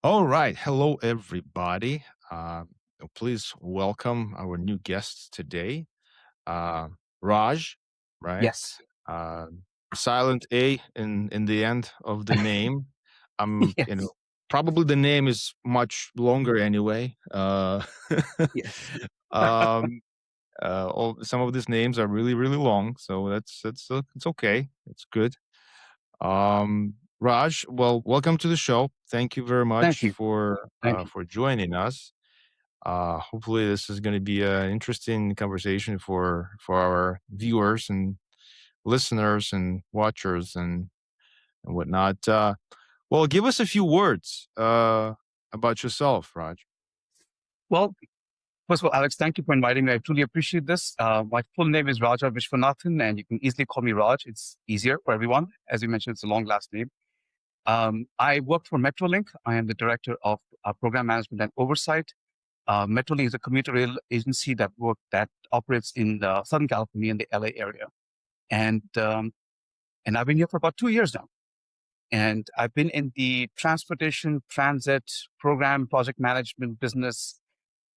All right. Hello, everybody. Please welcome our new guests today. Uh, Raj, right? Yes. Uh, Silent A in the end of the name. Um, you know, Yes. Probably the name is much longer anyway. Yes. um, some of these names are really really long, so that's it's okay. It's good. Raj, well, welcome to the show. Thank you very Thank much you. Thank you. for joining us. Hopefully, this is going to be an interesting conversation for our viewers and listeners and watchers and whatnot. Well, give us a few words about yourself, Raj. Well, first of all, Alex, thank you for inviting me. I truly appreciate this. My full name is Raja Vishwanathan, and you can easily call me Raj. It's easier for everyone. As you mentioned, it's a long last name. I work for Metrolink. I am the director of Program Management and Oversight. Metrolink is a commuter rail agency that operates in Southern California in the LA area, and um, and I've been here for about 2 years now. And I've been in the transportation, transit, program, project management business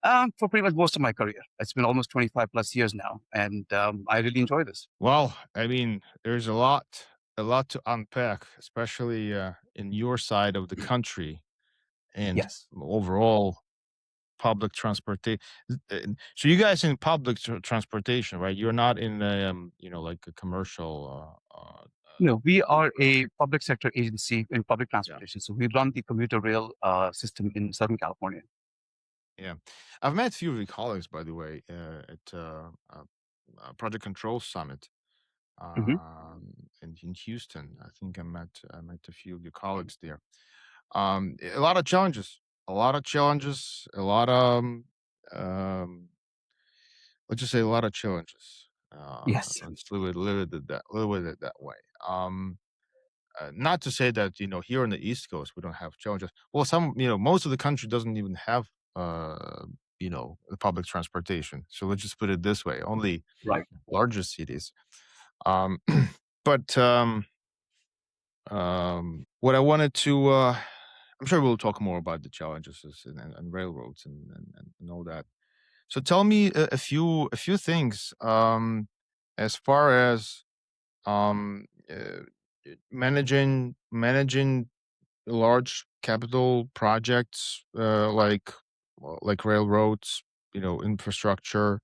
for pretty much most of my career. It's been almost 25 plus years now. And I really enjoy this. Well, I mean, there's a lot to unpack, especially in your side of the country and Yes. overall public transportation. So you guys in public transportation, right? You're not in like a commercial. No, we are a public sector agency in public Yeah, transportation. So we run the commuter rail system in Southern California. yeah. I've met a few of your colleagues, by the way, at Project Control Summit Hmm. in Houston. I think I met a few of your colleagues there. A lot of challenges, a lot of challenges, a lot of um, let's just say a lot of challenges. Yes. Let's live it that way. Not to say that here on the East Coast we don't have challenges. Well, most of the country doesn't even have the public transportation. So let's just put it this way: only Right. larger cities. Um, but what I wanted to I'm sure we'll talk more about the challenges and railroads and all that. So tell me a few things as far as um, uh, managing large capital projects like railroads, infrastructure.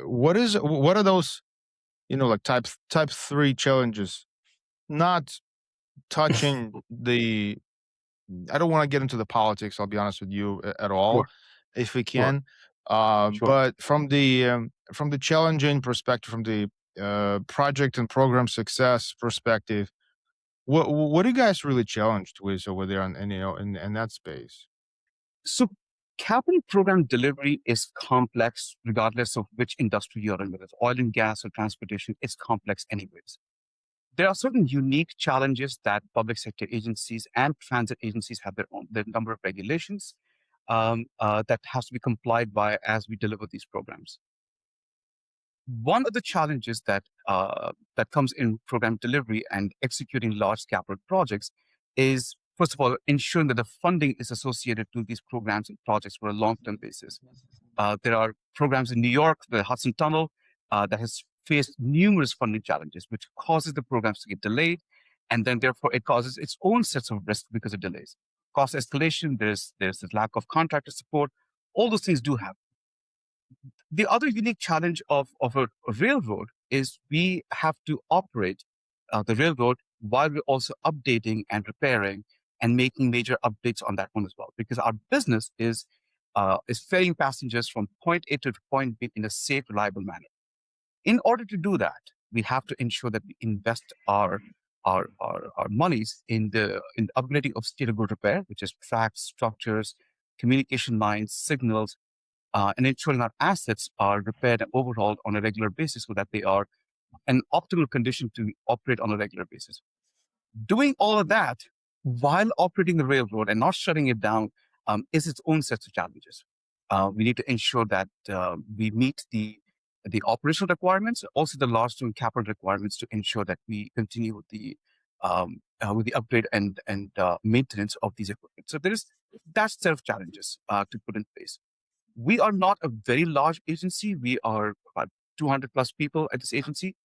What are those like type three challenges? Not touching the I don't want to get into the politics. I'll be honest with you at all, Sure. if we Sure. can. Sure. But from the challenging perspective, from the project and program success perspective, what are you guys really challenged with over there, in that space? So capital program delivery is complex regardless of which industry you're in, whether it's oil and gas or transportation, it's complex anyways. There are certain unique challenges that public sector agencies and transit agencies have their number of regulations that has to be complied by as we deliver these programs. One of the challenges that comes in program delivery and executing large capital projects is, first of all, ensuring that the funding is associated to these programs and projects for a long-term basis. There are programs in New York, the Hudson Tunnel, that has faced numerous funding challenges, which causes the programs to get delayed, and then therefore it causes its own sets of risks because of delays. Cost escalation, there's this lack of contractor support. All those things do happen. The other unique challenge of a railroad is we have to operate the railroad while we're also updating and repairing and making major updates on that one as well, because our business is ferrying passengers from point A to point B in a safe, reliable manner. In order to do that, we have to ensure that we invest our monies in the upgrading of state of good repair, which is tracks, structures, communication lines, signals, and ensuring our assets are repaired and overhauled on a regular basis so that they are in optimal condition to operate on a regular basis. Doing all of that while operating the railroad and not shutting it down is its own set of challenges. We need to ensure that we meet the operational requirements, also the large-term capital requirements to ensure that we continue with the with the upgrade and maintenance of these equipment. So there is that set of challenges to put in place. We are not a very large agency. We are about 200 plus people at this agency.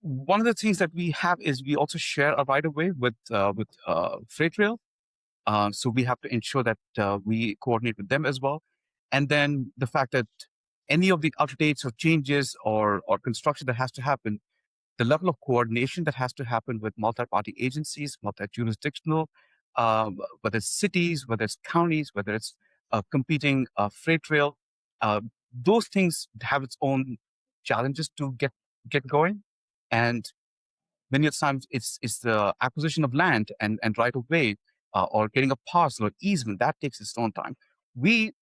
One of the things that we have is we also share a right of way with Freight Rail. So we have to ensure that we coordinate with them as well. And then the fact that any of the updates or changes or construction that has to happen, the level of coordination that has to happen with multi-party agencies, multi-jurisdictional, whether it's cities, whether it's counties, whether it's competing freight rail, those things have its own challenges to get going. And many times it's the acquisition of land and right of way or getting a parcel or easement that takes its own time. We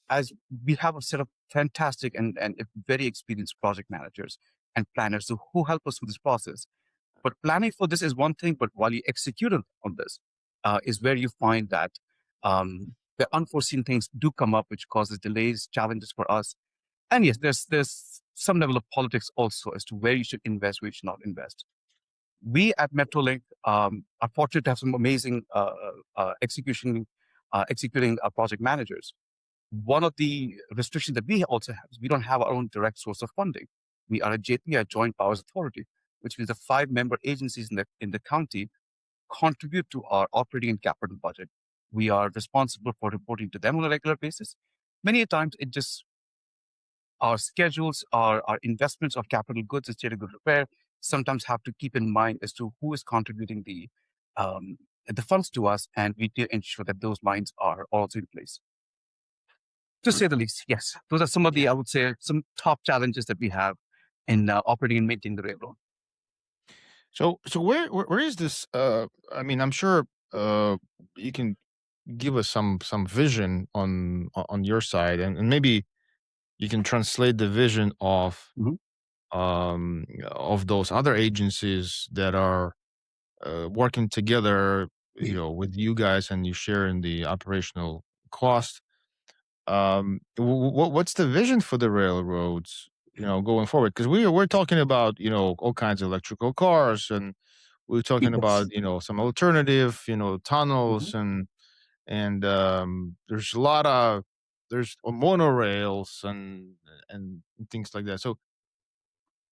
as we have a set of fantastic and very experienced project managers and planners who help us through this process. But planning for this is one thing, but while you execute on this is where you find that the unforeseen things do come up, which causes delays, challenges for us. And yes, there's some level of politics also as to where you should invest, where you should not invest. We at Metrolink are fortunate to have some amazing executing project managers. One of the restrictions that we also have is we don't have our own direct source of funding. We are a JP, a Joint Powers Authority, which means the 5-member agencies in the county contribute to our operating and capital budget. We are responsible for reporting to them on a regular basis. Many times it just our schedules, our investments of capital goods, estate good repair, sometimes have to keep in mind as to who is contributing the funds to us, and we do ensure that those lines are also in place. To say the least, yes. Those are some of the, I would say, some top challenges that we have in operating and maintaining the railroad. So where is this? I mean, I'm sure you can give us some vision on your side, and maybe you can translate the vision Mhm. of those other agencies that are working together, with you guys, and you share in the operational cost. What's the vision for the railroads, going forward? Because we're talking about, all kinds of electrical cars, and we're talking Yes. about, some alternative, Mhm. tunnels, and there's monorails and things like that. So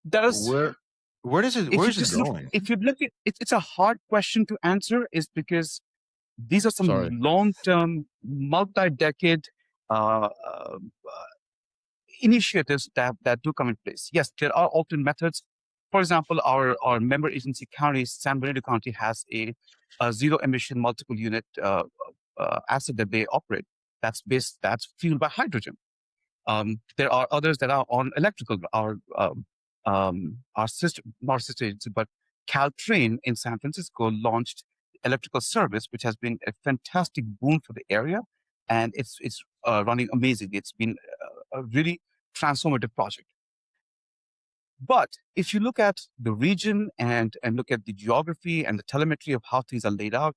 There's where where is it going? if you look at it's a hard question to answer, is because these are some Sorry. long-term, multi-decade uh, uh, initiatives that do come in place. Yes, there are alternate methods. For example, our member agency county, San Bernardino County, has a zero emission multiple unit asset that they operate. That's fueled by hydrogen. There are others that are on electrical. Our sister, not sister agency, but Caltrain in San Francisco launched electrical service, which has been a fantastic boon for the area, and it's running amazing. It's been a really transformative project. But if you look at the region and look at the geography and the telemetry of how things are laid out,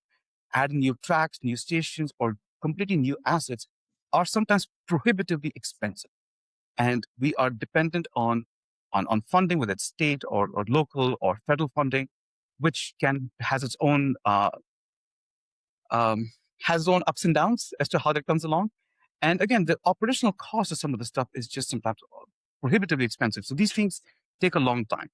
adding new tracks, new stations, or completely new assets are sometimes prohibitively expensive. And we are dependent on funding, whether it's state or local or federal funding, which has its own um, ups and downs as to how that comes along. And again, the operational cost of some of the stuff is just sometimes prohibitively expensive. So these things take a long time.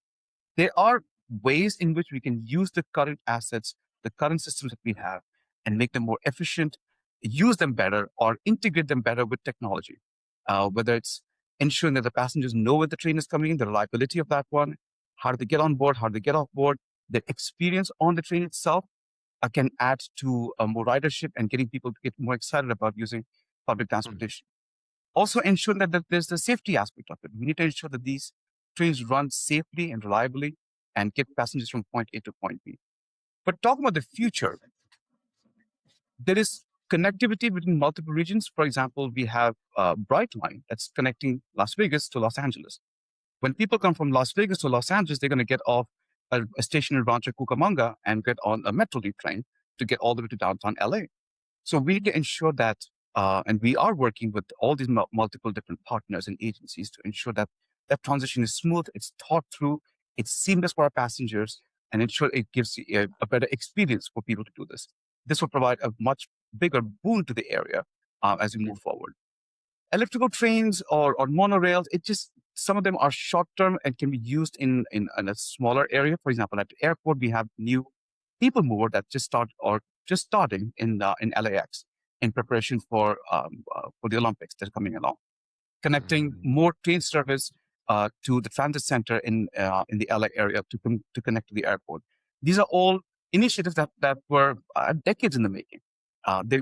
There are ways in which we can use the current assets, the current systems that we have, and make them more efficient, use them better, or integrate them better with technology. Whether it's ensuring that the passengers know when the train is coming, the reliability of that one, how do they get on board, how do they get off board, the experience on the train itself can add to more ridership and getting people to get more excited about using public Mm, transportation. Also ensuring that there's the safety aspect of it. We need to ensure that these trains run safely and reliably and get passengers from point A to point B. But talking about the future, there is connectivity between multiple regions. For example, we have Brightline that's connecting Las Vegas to Los Angeles. When people come from Las Vegas to Los Angeles, they're going to get off a station in Rancho Cucamonga and get on a Metrolink train to get all the way to downtown LA. So we need to ensure that, and we are working with all these multiple different partners and agencies to ensure that that transition is smooth, it's thought through, it's seamless for our passengers, and ensure it gives you a better experience for people to do this. This will provide a much bigger boon to the area as we move forward. Electrical trains or monorails, it just, some of them are short term and can be used in a smaller area. For example, at the airport, we have new people mover that just starting in LAX in preparation for the Olympics that are coming along, connecting Mhm. more train service to the transit center in the LA area to connect to the airport. These are all initiatives that were decades in the making.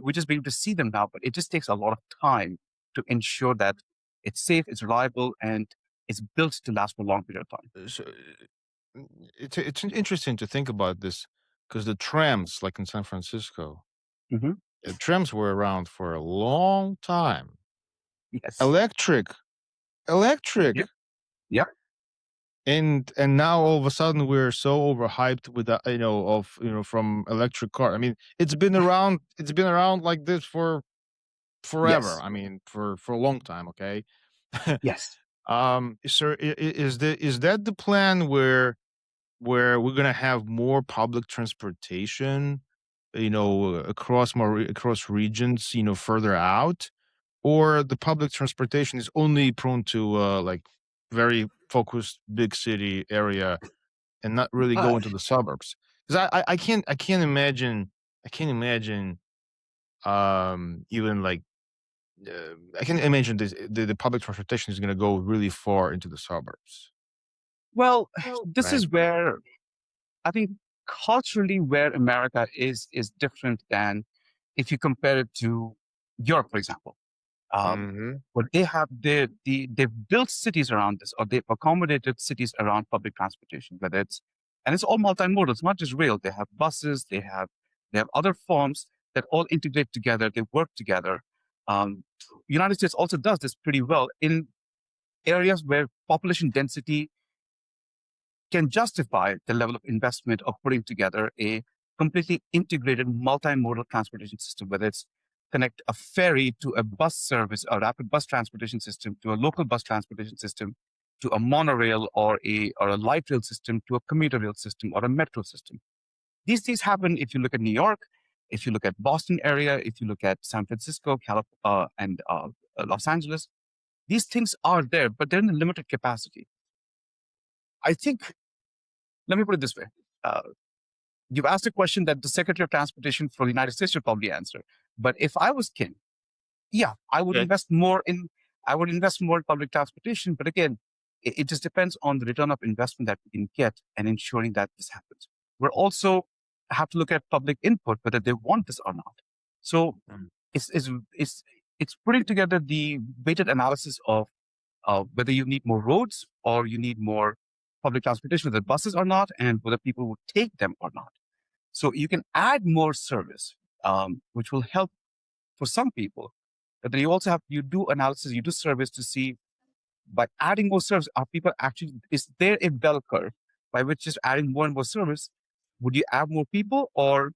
We're just being able to see them now, but it just takes a lot of time to ensure that it's safe, it's reliable, and it's built to last for a long period of time. So, it's interesting to think about this because the trams, like in San Francisco, Hmm. trams were around for a long time. Yes. Electric, electric, Yep. Yep. and now all of a sudden we're so overhyped with that, from electric car. I mean, it's been around like this for forever. Yes. I mean, for a long time. Okay. Yes. So is that the plan where we're gonna have more public transportation, across regions, further out, or the public transportation is only prone to like very focused big city area and not really Uh, go into the suburbs? Because I can't imagine even like I can imagine the public transportation is going to go really far into the suburbs, well, this right? is where I think culturally where America is different than if you compare it to Europe, for example. Um, Hmm. but they've built cities around this, or they've accommodated cities around public transportation, and it's all multimodal. It's not just rail. They have buses, they have other forms that all integrate together. They work together. Um, United States also does this pretty well in areas where population density can justify the level of investment of putting together a completely integrated multimodal transportation system, whether it's connect a ferry to a bus service, a rapid bus transportation system, to a local bus transportation system, to a monorail or a light rail system, to a commuter rail system or a metro system. These things happen if you look at New York, if you look at Boston area, if you look at San Francisco, and Los Angeles. These things are there, but they're in a limited capacity. I think, let me put it this way. Uh, You've asked a question that the Secretary of Transportation for the United States should probably answer. But if I was king, yeah, Okay. I would invest more in public transportation. But again, it just depends on the return of investment that we can get and ensuring that this happens. We're also have to look at public input, whether they want this or not. So Mm. it's it's it's it's putting together the weighted analysis of whether you need more roads or you need more public transportation, whether buses or not, and whether people would take them or not. So you can add more service, which will help for some people. But then you do analysis, you do service to see by adding more service, are people actually, is there a bell curve by which just adding more and more service, would you add more people or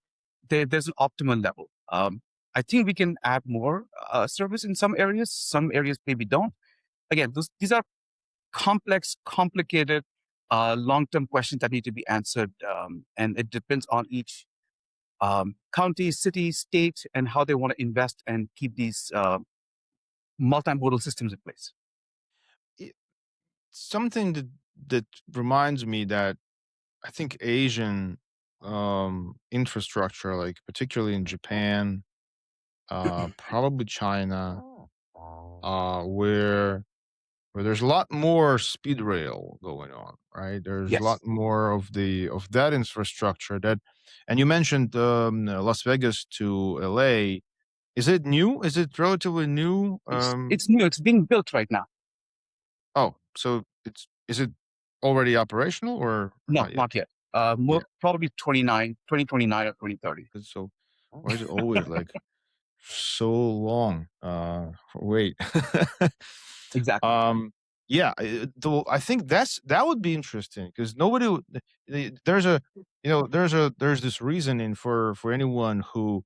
there's an optimal level? I think we can add more service in some areas maybe don't. Again, these are complex, complicated, long-term questions that need to be answered. And it depends on each county, city, state, and how they want to invest and keep these multimodal systems in place. It, something that reminds me that I think Asian infrastructure, like particularly in Japan, probably China, where there's a lot more speed rail going on, right? There's a lot Yes. more of that infrastructure that, and you mentioned Las Vegas to LA. Is it new? Is it relatively new? It's new. It's being built right now. Oh, so is it already operational or No, not yet? not yet. Yeah. More probably 2029 or 2030. 'Cause so why is it always like so long? Wait. Exactly. um, yeah, though I think that would be interesting because nobody would, there's a there's this reasoning for anyone who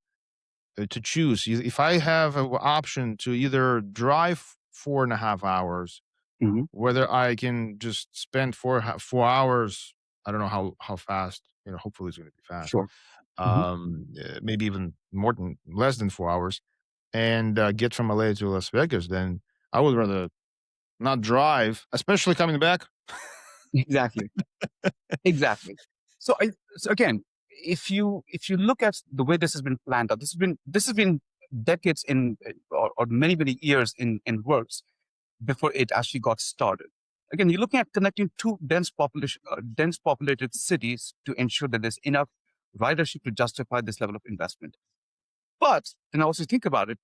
to choose. If I have an option to either drive 4.5 hours, Mhm. whether I can just spend 4 hours. I don't know how fast. hopefully it's going to be fast. Sure. Mhm. Maybe even less than 4 hours, and get from LA to Las Vegas. Then I would rather not drive, especially coming back. Exactly. Exactly. So so again, if you look at the way this has been planned out, this has been decades or many years in works before it actually got started. Again, you're looking at connecting two dense populated cities to ensure that there's enough ridership to justify this level of investment. But then also think about it.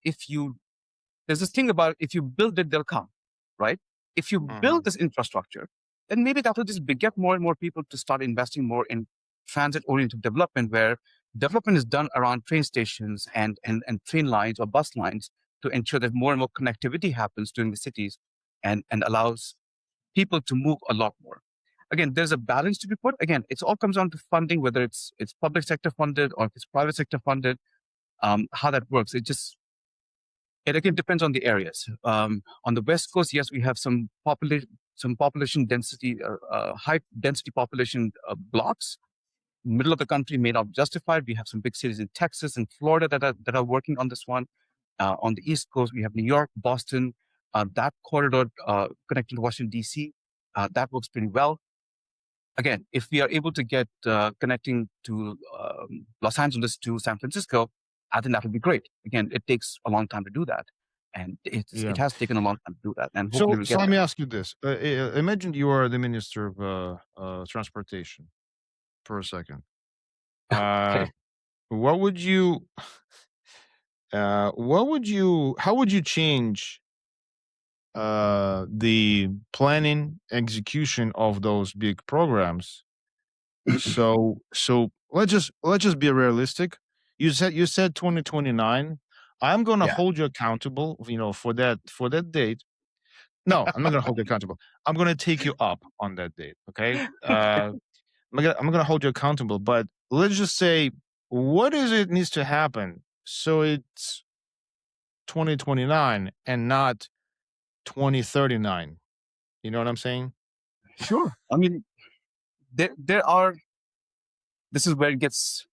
There's this thing about if you build it, they'll come, right? If you build Mhm. this infrastructure, then maybe that will just beget more and more people to start investing more in transit-oriented development, where development is done around train stations and train lines or bus lines to ensure that more and more connectivity happens during the cities and allows people to move a lot more. Again, there's a balance to be put. Again, it all comes down to funding, whether it's public sector funded or if it's private sector funded. How that works, it again depends on the areas. On the West Coast, yes, we have some population density, high density population blocks. Middle of the country may not justify it. We have some big cities in Texas and Florida that are working on this one. On the East Coast, we have New York, Boston, that corridor connecting to Washington D.C. That works pretty well. Again, if we are able to get connecting to Los Angeles to San Francisco, I think that would be great. Again, it takes a long time to do that, and it Yeah. has taken a long time to do that, and hopefully So, we'll so get let me there. ask you this: imagine you are the minister of transportation for a second. Uh, Okay. what would you? How would you change the planning execution of those big programs? So let's just be realistic. You said 2029. I'm gonna Yeah. hold you accountable, for that date. No, I'm not gonna hold you accountable. I'm gonna take you up on that date. Okay. I'm gonna hold you accountable, but let's just say, what is it needs to happen so it's 2029 and not 2039? You know what I'm saying? Sure. I mean, there are. This is where it gets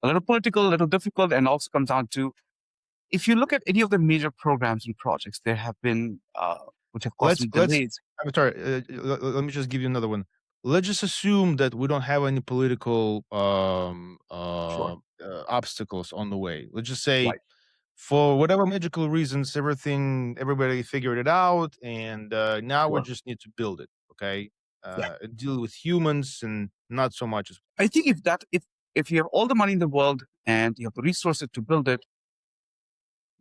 a little political, a little difficult, and also comes down to if you look at any of the major programs and projects, there have been which have caused Let's some let's delays. I'm sorry, let me just give you another one. Let's just assume that we don't have any political Sure. obstacles on the way. Let's just say, Right. for whatever magical reasons, everybody figured it out, and now we Sure. just need to build it. Okay, Yeah. deal with humans and not so much as. I think if you have all the money in the world and you have the resources to build it,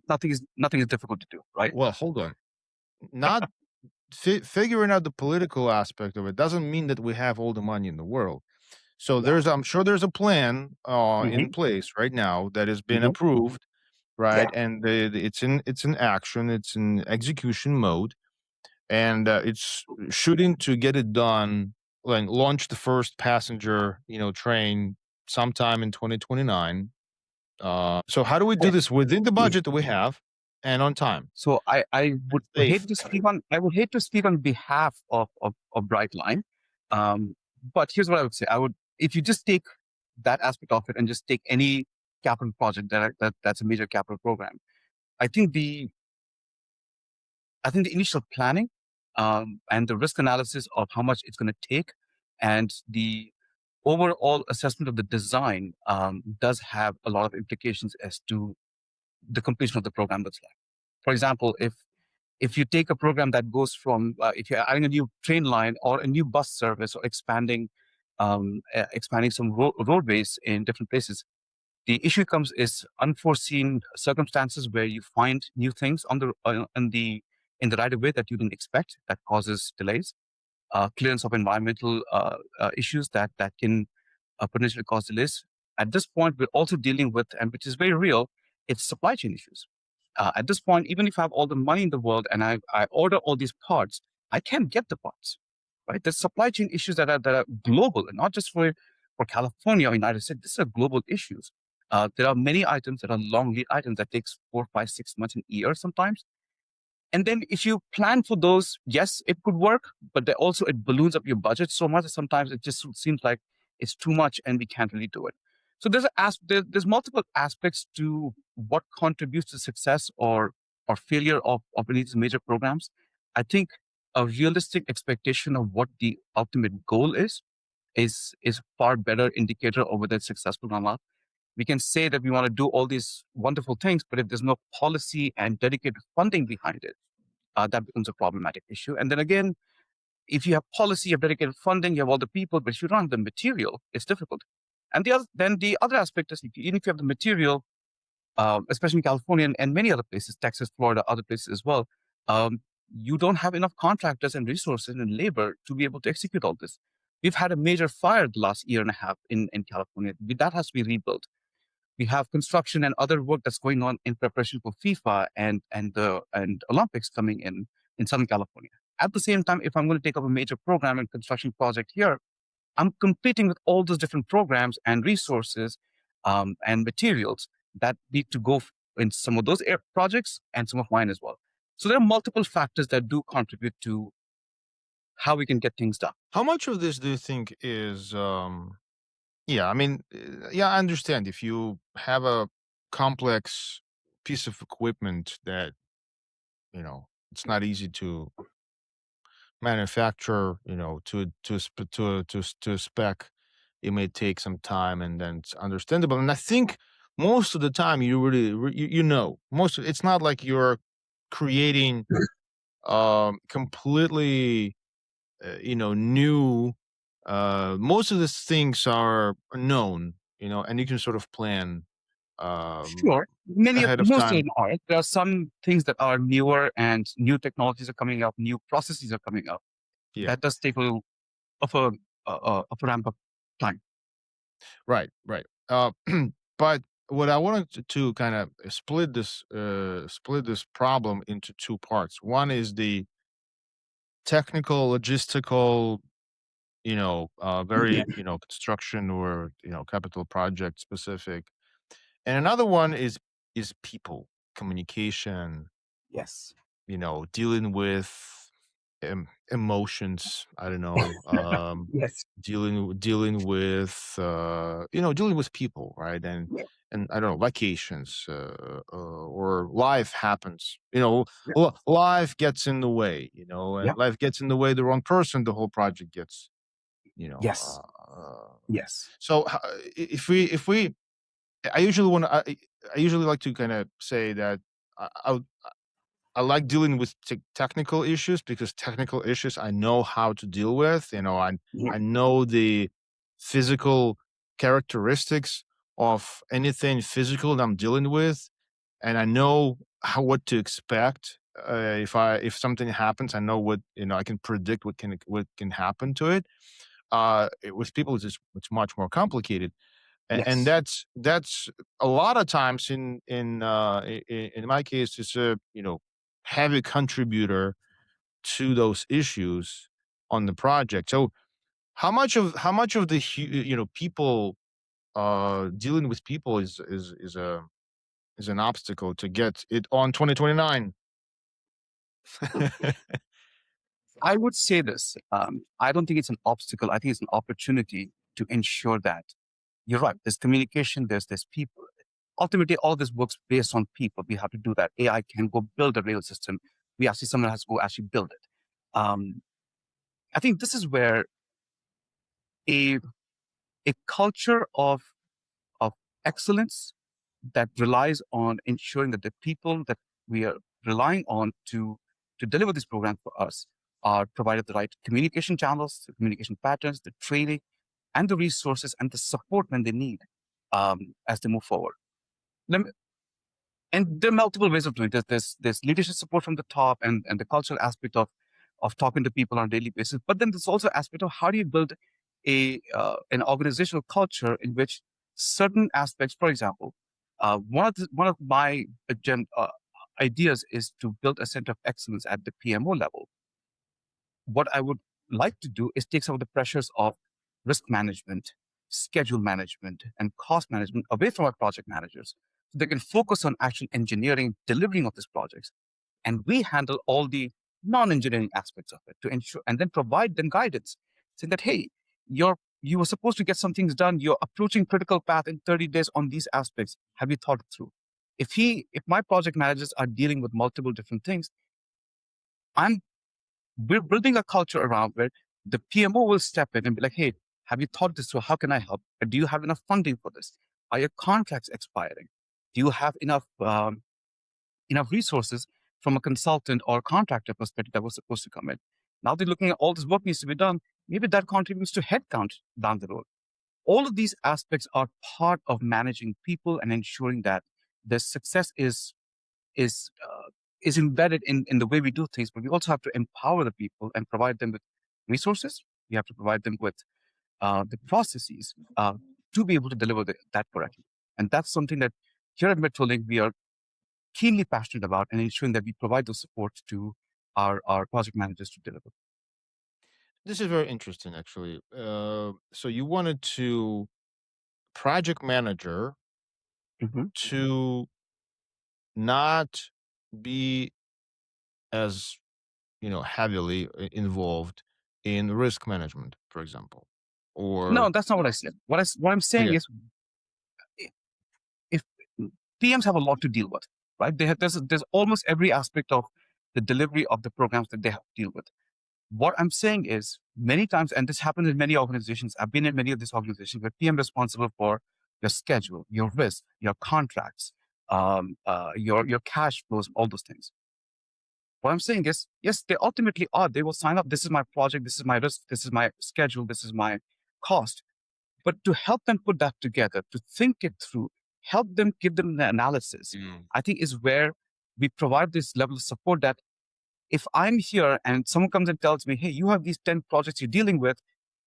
nothing is difficult to do, right? Well, hold on. Not figuring out the political aspect of it doesn't mean that we have all the money in the world. So Yeah. I'm sure there's a plan in Hmm. place right now that has been Hmm. approved, right? Yeah. And it's in action, it's in execution mode, and it's shooting to get it done, like launch the first passenger, train sometime in 2029. So how do we do Okay. this within the budget that we have and on time So I and would safe? hate to speak on I would hate to speak on behalf of Brightline, um, but here's what I would say. I would if you just take that aspect of it and just take any capital project that's a major capital program. I think the the initial planning and the risk analysis of how much it's going to take and the overall assessment of the design does have a lot of implications as to the completion of the program looks like. For example, if you take a program that goes from if you're adding a new train line or a new bus service or expanding some roadways in different places, the issue comes is unforeseen circumstances where you find new things on in the right of way that you didn't expect that causes delays, clearance of environmental issues that can potentially cause delays. At this point, we're also dealing with, and which is very real, it's supply chain issues. At this point, even if I have all the money in the world and I order all these parts, I can't get the parts. Right? There's supply chain issues that are global and not just for California or United States. These are global issues. There are many items that are long lead items that takes 4, 5, 6 months, an year sometimes. And then if you plan for those, yes, it could work, but also it balloons up your budget so much that sometimes it just seems like it's too much and we can't really do it. So there's multiple aspects to what contributes to success or failure of any of these major programs. I think a realistic expectation of what the ultimate goal is far better indicator of whether it's successful or not. We can say that we want to do all these wonderful things, but if there's no policy and dedicated funding behind it, that becomes a problematic issue. And then again, if you have policy, you have dedicated funding, you have all the people, but if you don't have the material, it's difficult. And then the other aspect is, even if you have the material, especially in California and many other places, Texas, Florida, other places as well, um, you don't have enough contractors and resources and labor to be able to execute all this. We've had a major fire the last year and a half in California. That has to be rebuilt. We have construction and other work that's going on in preparation for FIFA and Olympics coming in Southern California. At the same time, if I'm going to take up a major program and construction project here, I'm competing with all those different programs and resources and materials that need to go in some of those projects and some of mine as well. So there are multiple factors that do contribute to how we can get things done. How much of this do you think is, yeah, I mean, yeah, I understand if you have a complex piece of equipment that, it's not easy to manufacture, to spec, it may take some time, and then it's understandable. And I think most of the time you really, most of it's not like you're creating completely new. Most of these things are known, and you can sort of plan um Sure. ahead of Most of time. them are. There are some things that are newer and new technologies are coming up, new processes are coming up. Yeah. That does take a little of of a ramp up time. Right, right. But what I wanted to kind of split this problem into two parts. One is the technical, logistical, Yeah. very, construction or, capital project specific. And another one is people, communication, Yes. dealing with emotions. I don't know, Yes. dealing with people, right? And I don't know, vacations, or life happens. Yeah. Life gets in the way. Yeah. And life gets in the way. The wrong person, the whole project gets. You know. Yes. Yes. So if we I usually want to. I usually like to kind of say that I, I I like dealing with technical issues because technical issues I know how to deal with. Yeah. I know the physical characteristics of anything physical that I'm dealing with, and I know what to expect. If something happens, I know I can predict what can happen to it. With people, it's much more complicated, and Yes. that's a lot of times in my case it's a heavy contributor to those issues on the project. So how much of the people dealing with people is an obstacle to get it on 2029. I would say this. I don't think it's an obstacle. I think it's an opportunity to ensure that you're right. There's communication, there's people. Ultimately, all this works based on people. We have to do that. AI can go build a rail system. Someone has to go actually build it. Um, I think this is where a a culture of excellence that relies on ensuring that the people that we are relying on to deliver this program for us are provided the right communication channels, the communication patterns, the training, and the resources and the support when they need as they move forward. Lem- And there are multiple ways of doing this. There's leadership support from the top and the cultural aspect of talking to people on a daily basis. But then there's also aspect of how do you build an organizational culture in which certain aspects, for example, one of my ideas is to build a center of excellence at the PMO level. What I would like to do is take some of the pressures of risk management, schedule management, and cost management away from our project managers so they can focus on actual engineering, delivering of these projects. And we handle all the non-engineering aspects of it to ensure and then provide them guidance saying that, hey, your you were supposed to get some things done. You're approaching critical path in 30 days on these aspects. Have you thought it through? If my project managers are dealing with multiple different things, we're building a culture around where the PMO will step in and be like, hey, have you thought this through? How can I help? Do you have enough funding for this? Are your contracts expiring? Do you have enough resources from a consultant or contractor perspective that was supposed to come in? Now they're looking at all this work needs to be done. Maybe that contributes to headcount down the road. All of these aspects are part of managing people and ensuring that the success is uh, is embedded in the way we do things. But we also have to empower the people and provide them with resources. We have to provide them with the processes to be able to deliver that correctly. And that's something that here at Metrolink we are keenly passionate about, and ensuring that we provide those support to our project managers to deliver. This is very interesting, actually. So you wanted to project manager Mhm. to not be as heavily involved in risk management, for example, No, or that's not what I said. What I'm saying okay. is, i- if PMs have a lot to deal with, right? There's almost every aspect of the delivery of the programs that they have to deal with. What I'm saying is, many times, and this happens in many organizations, I've been in many of these organizations where PM responsible for your schedule, your risk, your contracts, your cash flows, all those things. What I'm saying is, yes, they ultimately are. They will sign up. This is my project. This is my risk. This is my schedule. This is my cost. But to help them put that together, to think it through, help them, give them the analysis, Mm. I think is where we provide this level of support that if I'm here and someone comes and tells me, hey, you have these 10 projects you're dealing with,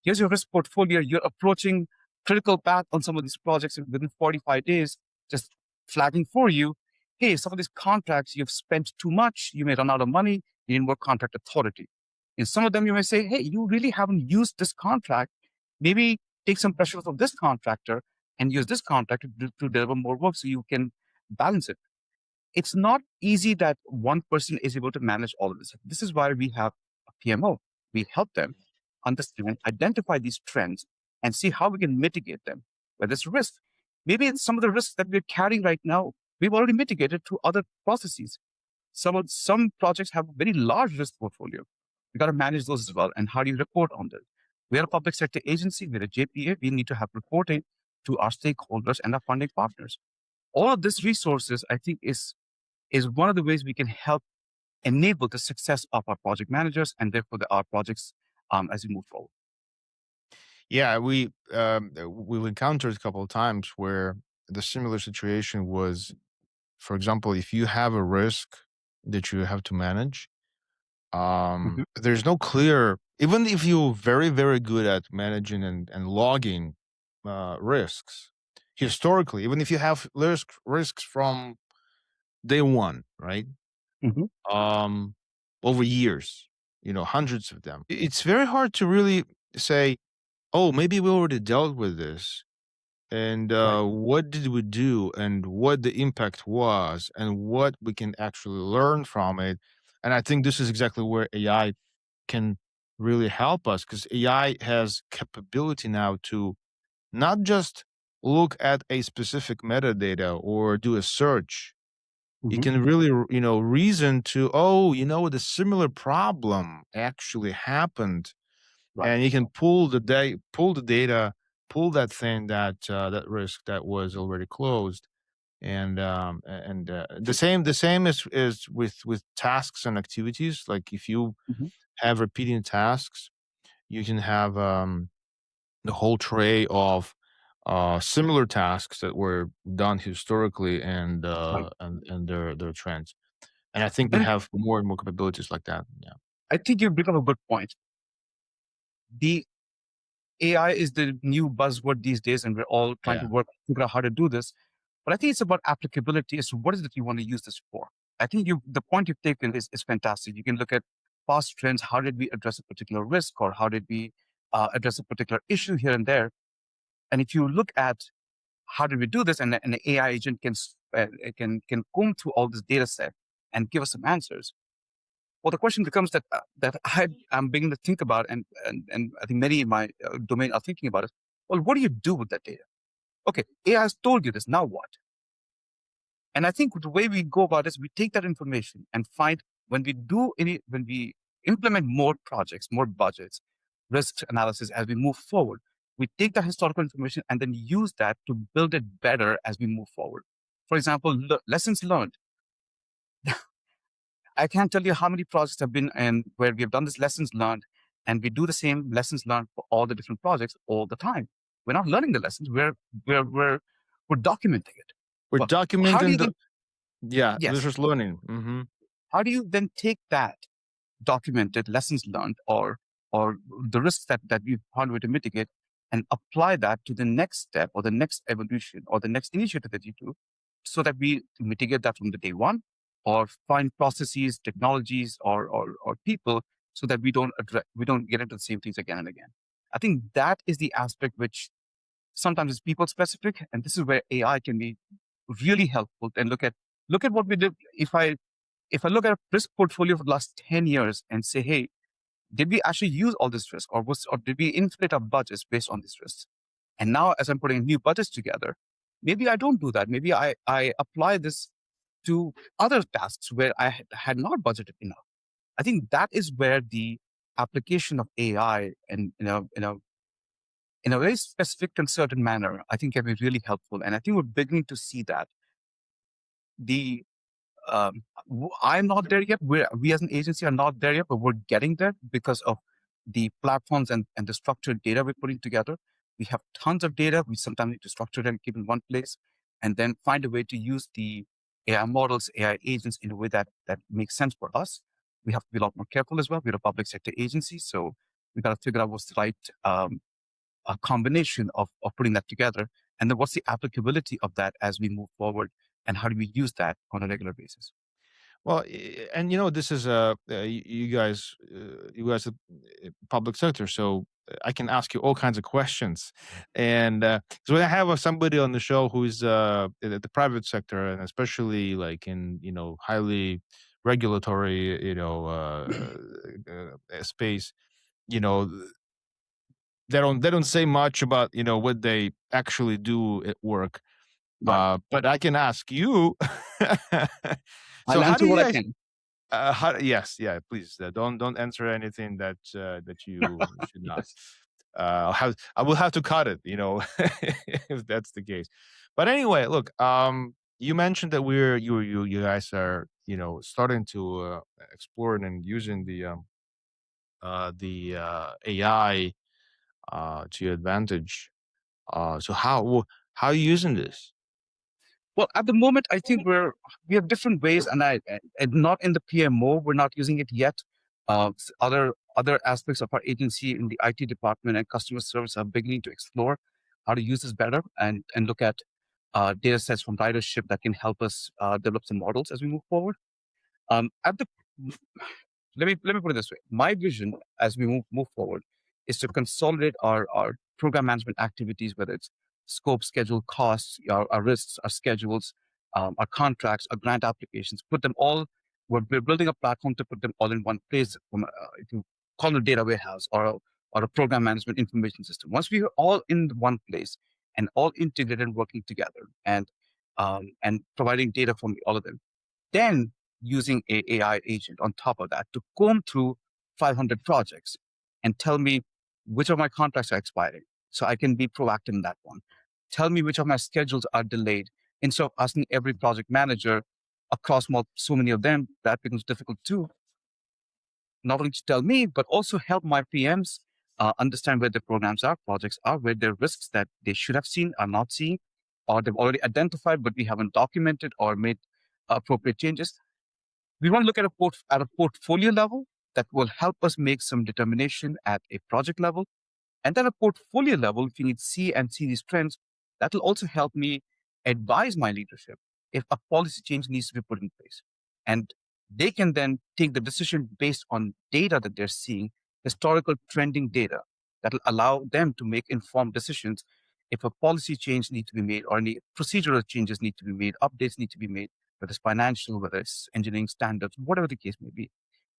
here's your risk portfolio, you're approaching critical path on some of these projects within 45 days, just flagging for you, hey, some of these contracts you've spent too much, you may run out of money, you need more contract authority. In some of them, you may say, hey, you really haven't used this contract. Maybe take some pressure from this contractor and use this contractor to deliver more work so you can balance it. It's not easy that one person is able to manage all of this. This is why we have a PMO. We help them understand, identify these trends, and see how we can mitigate them. Whether it's risk, maybe it's some of the risks that we're carrying right now, we've already mitigated through other processes. Some projects have a very large risk portfolio. We got to manage those as well. And how do you report on this? We're a public sector agency. We're a JPA. We need to have reporting to our stakeholders and our funding partners. All of these resources, I think, is one of the ways we can help enable the success of our project managers and therefore our projects as we move forward. Yeah, we've encountered a couple of times where the similar situation was, for example, if you have a risk that you have to manage, Mhm. there's no clear, even if you're very, very good at managing and logging risks historically, even if you have risks from day one, right? Mhm. Um, over years, hundreds of them. It's very hard to really say, oh, maybe we already dealt with this. And Right. what did we do, and what the impact was, and what we can actually learn from it. And I think this is exactly where AI can really help us, because AI has capability now to not just look at a specific metadata or do a search. You Mhm. can really, reason to, oh, the similar problem actually happened, Right. and you can pull the data, pull that thing, that risk that was already closed. And the same is with tasks and activities. Like if you Mhm. have repeating tasks, you can have the whole tray of similar tasks that were done historically, and Right. their trends. And I think we And have more and more capabilities like that. Yeah. I think you bring up a good point. The AI is the new buzzword these days, and we're all trying to Yeah. figure out how to do this. But I think it's about applicability as to what is it you want to use this for. I think the point you've taken is fantastic. You can look at past trends. How did we address a particular risk, or how did we address a particular issue here and there? And if you look at how did we do this, and an AI agent can comb through all this data set and give us some answers. Well, the question becomes that I'm beginning to think about, and I think many in my domain are thinking about it. Well, what do you do with that data? Okay, AI has told you this. Now what? And I think the way we go about is we take that information and find when we implement more projects, more budgets, risk analysis as we move forward, we take that historical information and then use that to build it better as we move forward. For example, lessons learned. I can't tell you how many projects have been and where we have done this lessons learned, and we do the same lessons learned for all the different projects all the time. We're not learning the lessons; we're documenting it. We're Well, how do you documenting the then? yeah, this Yes. is learning. Hmm. How do you then take that documented lessons learned or the risks that we've found a way to mitigate and apply that to the next step or the next evolution or the next initiative that you do so that we mitigate that from the day one or find processes, technologies or people so that we don't get into the same things again and again. I think that is the aspect which sometimes is people specific. And this is where AI can be really helpful and look at what we did. If I look at a risk portfolio for the last 10 years and say, hey, did we actually use all this risk or did we inflate our budgets based on these risks? And now as I'm putting new budgets together, maybe I don't do that. Maybe I apply this to other tasks where I had not budgeted enough. I think that is where the application of AI and in a very specific concerted manner, I think can be really helpful. And I think we're beginning to see that. The I'm not there yet. We as an agency are not there yet, but we're getting there because of the platforms and the structured data we're putting together. We have tons of data. We sometimes need to structure it and keep it in one place, and then find a way to use the AI models, AI agents in a way that makes sense for us. We have to be a lot more careful as well. We're a public sector agency, so we got to figure out what's the right a combination of putting that together, and then what's the applicability of that as we move forward, and how do we use that on a regular basis. Well, and this is you guys are public sector, so I can ask you all kinds of questions, and so when I have somebody on the show who's in the private sector, and especially like in highly regulatory space, you know they don't say much about what they actually do at work. Right. But I can ask you. So I'll how do answer you what I guys can. yes, yeah, please, don't answer anything that you should not. I will have to cut it, if that's the case. But anyway, look, you mentioned that you guys are starting to explore and using the AI to your advantage. So how are you using this? Well, at the moment, I think we have different ways, and not in the PMO, we're not using it yet. Other aspects of our agency in the IT department and customer service are beginning to explore how to use this better and look at data sets from ridership that can help us develop some models as we move forward. At the let me put it this way. My vision as we move forward is to consolidate our program management activities, whether it's scope, schedule, costs, our risks, our schedules, our contracts, our grant applications, put them all. We're building a platform to put them all in one place. If you call it a data warehouse or a program management information system. Once we are all in one place and all integrated and working together and providing data from all of them, then using a AI agent on top of that to comb through 500 projects and tell me which of my contracts are expiring so I can be proactive in that one. Tell me which of my schedules are delayed. Instead of asking every project manager across so many of them, that becomes difficult too. Not only to tell me, but also help my PMs understand where their programs are, projects are, where their risks that they should have seen are not seeing, or they've already identified, but we haven't documented or made appropriate changes. We want to look at at a portfolio level that will help us make some determination at a project level. And then a portfolio level, if you need see and see these trends, that will also help me advise my leadership if a policy change needs to be put in place. And they can then take the decision based on data that they're seeing, historical trending data that will allow them to make informed decisions if a policy change needs to be made or any procedural changes need to be made, updates need to be made, whether it's financial, whether it's engineering standards, whatever the case may be.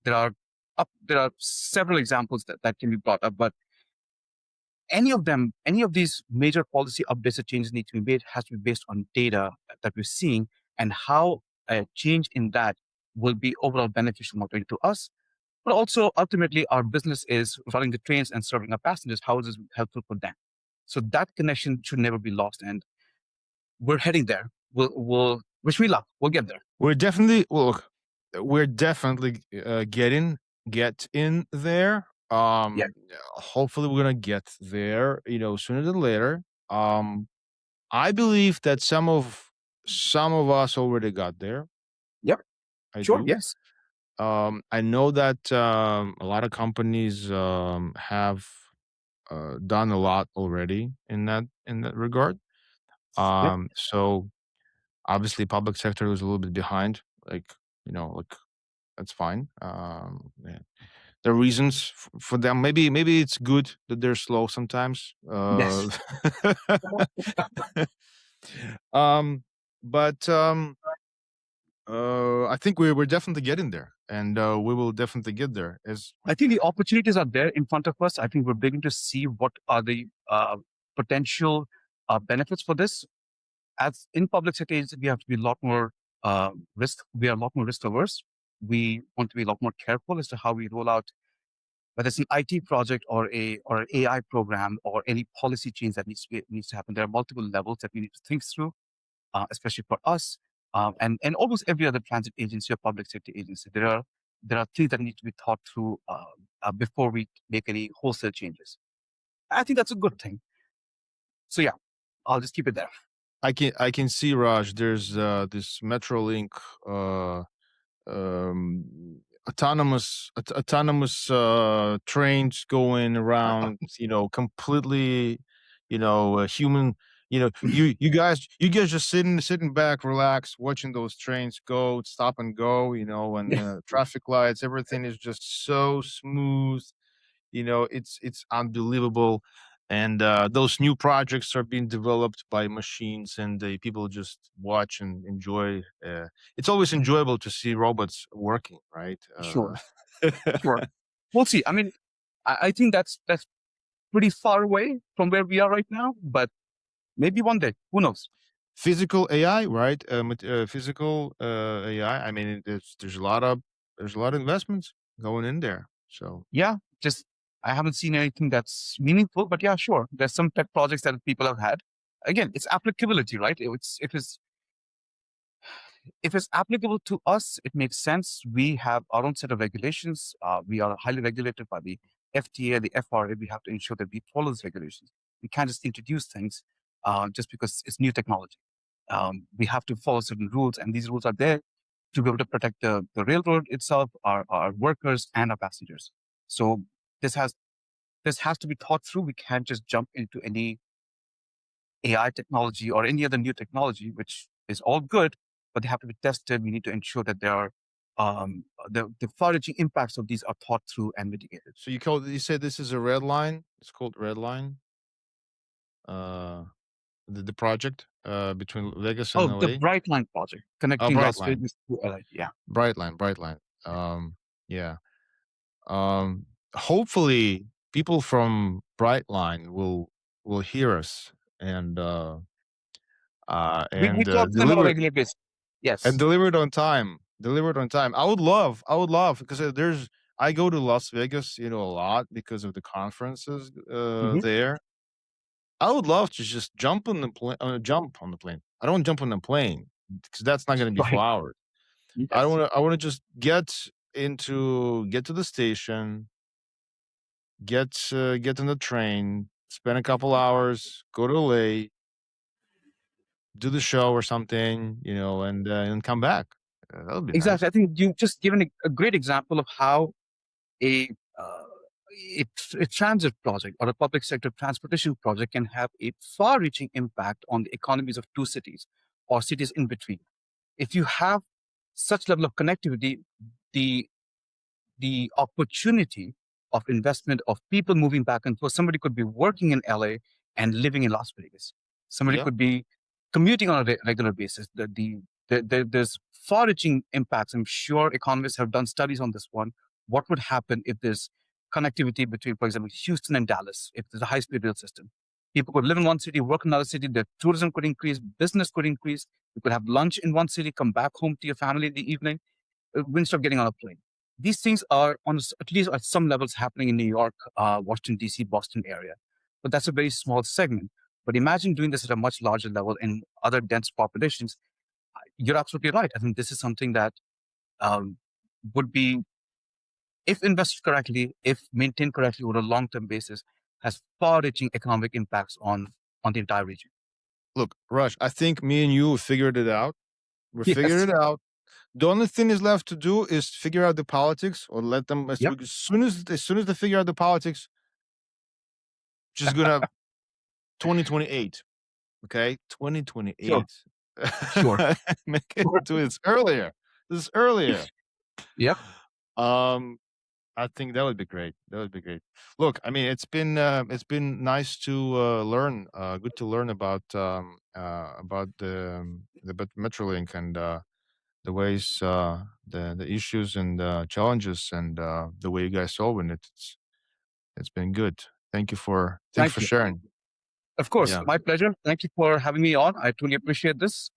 there are several examples that can be brought up, but any of these major policy updates that changes need to be made has to be based on data that we're seeing and how a change in that will be overall beneficial not only to us, but also ultimately our business is running the trains and serving our passengers. How is this helpful for them? So that connection should never be lost, and we're heading there. We'll wish me luck. We'll get there. We're definitely well, look, we're definitely get in there. Yeah. Hopefully we're gonna get there, sooner than later. I believe that some of us already got there. Yep. I Sure. do. Yes. I know that a lot of companies have done a lot already in that regard. Yep. So obviously, public sector was a little bit behind. Like that's fine. Yeah. There are reasons for them. Maybe it's good that they're slow sometimes. Yes. Um, but I think we're definitely getting there, and we will definitely get there. As I think the opportunities are there in front of us. I think we're beginning to see what are the potential benefits for this. As in public sector agencies, we have to be a lot more risk. We are a lot more risk averse. We want to be a lot more careful as to how we roll out, whether it's an IT project or an AI program or any policy change that needs to happen. There are multiple levels that we need to think through, especially for us, and almost every other transit agency or public sector agency. There are things that need to be thought through before we make any wholesale changes. I think that's a good thing. So yeah, I'll just keep it there. I can see, Raj. There's this Metrolink uh, autonomous trains going around, completely, human. You guys just sitting back, relax, watching those trains go, stop and go. And traffic lights, everything is just so smooth. It's unbelievable. And those new projects are being developed by machines, and the people just watch and enjoy. It's always enjoyable to see robots working, right? Sure, sure. We'll see. I mean, I think that's pretty far away from where we are right now, but maybe one day. Who knows? Physical AI, right? Physical AI. I mean, there's a lot of investments going in there. So Yeah, just I haven't seen anything that's meaningful, but yeah, sure. There's some pet projects that people have had. Again, it's applicability, right? If it's applicable to us, it makes sense. We have our own set of regulations. We are highly regulated by the FTA, the FRA. We have to ensure that we follow those regulations. We can't just introduce things just because it's new technology. We have to follow certain rules, and these rules are there to be able to protect the railroad itself, our workers, and our passengers. So this has this has to be thought through. We can't just jump into any AI technology or any other new technology, which is all good, but they have to be tested. We need to ensure that there are the far-reaching impacts of these are thought through and mitigated. so you said this is a red line. It's called red line. Uh, the project between Vegas and Oh, the LA. Bright Line project Oh, connecting bright Las line, Vegas to LA. Yeah. bright line, bright line. Yeah. Um, Hopefully, people from Brightline will hear us and We talk to them on a deliver regular basis. and Yes. deliver it on time. Deliver it on time. I would love because I go to Las Vegas, a lot because of the conferences Hmm. there. I would love to just jump on the plane. Jump on the plane. I don't jump on the plane because that's not going to be Right. 4 hours. I Yes. want to. I want to just get to the station, get on the train, spend a couple hours, go to LA, do the show or something, and come back. That would be nice. Exactly. I think you've just given a great example of how a, uh, a transit project or a public sector transportation project can have a far-reaching impact on the economies of two cities or cities in between. If you have such level of connectivity, the the opportunity of investment of people moving back and forth. Somebody could be working in LA and living in Las Vegas. Somebody Yeah. could be commuting on a regular basis. There's far-reaching impacts. I'm sure economists have done studies on this one what would happen if there's connectivity between, for example, Houston and Dallas, if there's a high-speed rail system. People could live in one city, work in another city, their tourism could increase, business could increase. You could have lunch in one city, come back home to your family in the evening, instead of getting on a plane. These things are at least at some levels happening in New York, Washington, D.C., Boston area. But that's a very small segment. But imagine doing this at a much larger level in other dense populations. You're absolutely right. I think this is something that um, would be, if invested correctly, if maintained correctly over a long-term basis, has far-reaching economic impacts on the entire region. Look, Rush, I think me and you figured it out. We figured Yes. it out. The only thing is left to do is figure out the politics, or let them Yep. as soon as they figure out the politics, just gonna 2028. Okay, Sure. 2028. Sure. Make it do this earlier. This is earlier. Yep. Um, I think that would be great. That would be great. Look, I mean, it's been nice to learn. Good to learn about the Metrolink and the ways, the issues and challenges and the way you guys solving it. It's been good. Thank you Thank for you. sharing. Of course, Yeah, my pleasure. Thank you for having me on. I truly appreciate this.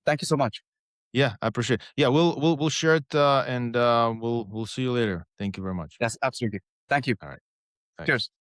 Thank you so much. yeah, I appreciate. Yeah, we'll share it and we'll see you later. Thank you very much. Yes, absolutely. Thank you. All right, thanks. Cheers.